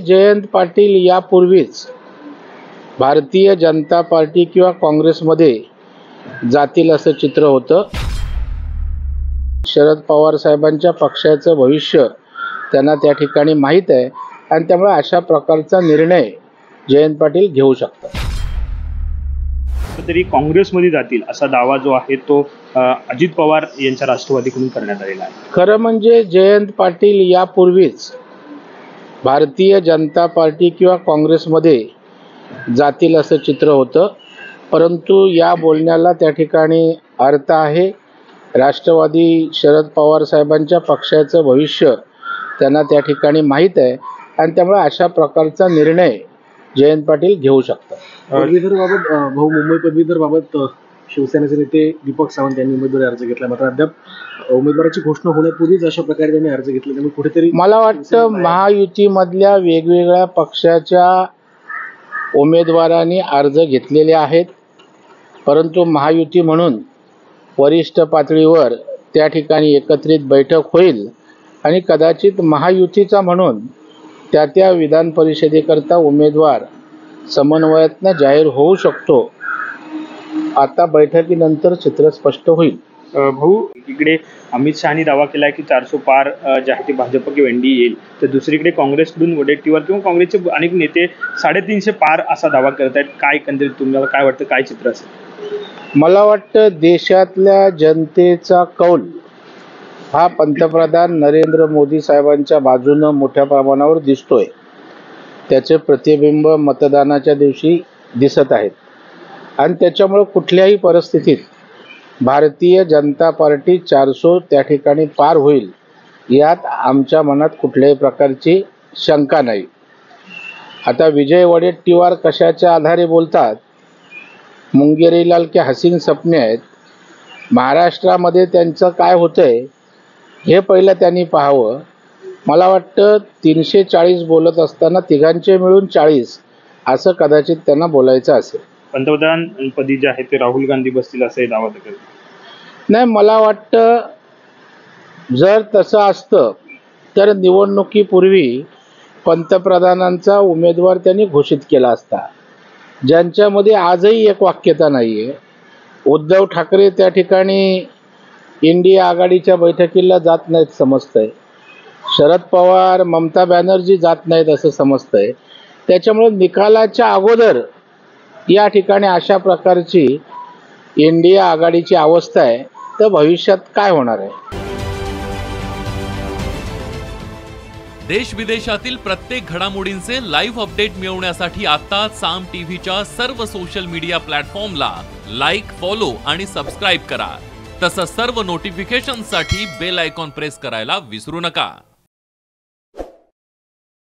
जयंत पाटील यापूर्वीच भारतीय जनता पार्टी किंवा काँग्रेसमध्ये जातील असं चित्र होतं। शरद पवार साहेबांच्या पक्षाचं भविष्य त्यांना त्या ठिकाणी माहीत आहे आणि त्यामुळे अशा प्रकारचा निर्णय जयंत पाटील घेऊ शकतात। तरी काँग्रेसमध्ये जातील असा दावा जो आहे तो अजित पवार यांच्या राष्ट्रवादीकडून करण्यात आलेला आहे। खरं म्हणजे जयंत पाटील यापूर्वीच भारतीय जनता पार्टी किंवा काँग्रेसमध्ये जातील असं चित्र होतं, परंतु या बोलण्याला त्या ठिकाणी अर्थ आहे। राष्ट्रवादी शरद पवार साहेबांच्या पक्षाचं भविष्य त्यांना त्या ठिकाणी माहीत आहे आणि त्यामुळे अशा प्रकारचा निर्णय जयंत पाटील घेऊ शकतात। पदवीधरबाबत भाऊ मुंबई पदवीधरबाबत शिवसेनेचे नेते दीपक सावंत यांनी उमेदवारी अर्ज घेतला, मात्र अद्याप उमेदवाराची घोषणा होण्यापूर्वीच अशा प्रकारे त्यांनी अर्ज घेतला। त्यामुळे कुठेतरी मला वाटतं महायुतीमधल्या वेगवेगळ्या पक्षाच्या उमेदवारांनी अर्ज घेतलेले आहेत, परंतु महायुती म्हणून वरिष्ठ पातळीवर त्या ठिकाणी एकत्रित बैठक होईल आणि कदाचित महायुतीचा म्हणून त्या विधान परिषदेकरता उमेदवार समन्वयातनं जाहीर होऊ शकतो। आता बैठकीनंतर चित्र स्पष्ट होईल। भाऊ, इकडे अमित शहानी दावा केला की 400 पार जे आहे ते भाजप किंवा एनडीए येईल, तर दुसरीकडे काँग्रेसकडून वडेट्टीवार किंवा काँग्रेसचे अनेक नेते 350 पार असा दावा करत आहेत। काय एकंदरीत तुम्हाला काय वाटतं, काय चित्र असेल? मला वाटतं देशातल्या जनतेचा कौल हा पंतप्रधान नरेंद्र मोदी साहेबांच्या बाजूनं मोठ्या प्रमाणावर दिसतोय। त्याचे प्रतिबिंब मतदानाच्या दिवशी दिसत आहेत आणि त्याच्यामुळे कुठल्याही परिस्थितीत भारतीय जनता पार्टी 400 त्या ठिकाणी पार होईल यात आमच्या मनात कुठल्याही प्रकारची शंका नाही। आता विजय वडेट्टीवार कशाच्या आधारे बोलतात, मुंगेरीलाल के हसीन सपने आहेत। महाराष्ट्रामध्ये त्यांचं काय होतंय हे पहिलं त्यांनी पाहावं। मला वाटतं 340 बोलत असताना तिघांचे मिळून 40 असं कदाचित त्यांना बोलायचं असेल। पंतप्रधान पदी जे आहे ते राहुल गांधी बसतील असं दावा करतात। नाही, मला वाटतं जर तसं असतं तर निवडणुकीपूर्वी पंतप्रधानांचा उमेदवार त्यांनी घोषित केला असता, ज्यांच्यामध्ये आजही एक वाक्यता नाही आहे। उद्धव ठाकरे त्या ठिकाणी इंडिया आघाडीच्या बैठकीला जात नाहीत समजतंय, शरद पवार ममता बॅनर्जी जात नाहीत असं समजतंय। त्याच्यामुळे निकालाच्या अगोदर या ठिकाणी अशा प्रकारची इंडिया आघाडीची अवस्था आहे, तर भविष्यात काय होणार आहे? देश विदेशातील प्रत्येक घडामोडींचे लाईव्ह अपडेट मिळवण्यासाठी आता साम टीव्हीच्या सर्व सोशल मीडिया प्लॅटफॉर्मला लाईक, फॉलो आणि सबस्क्राईब करा। तसंच सर्व नोटिफिकेशनसाठी बेल आयकॉन प्रेस करायला विसरू नका।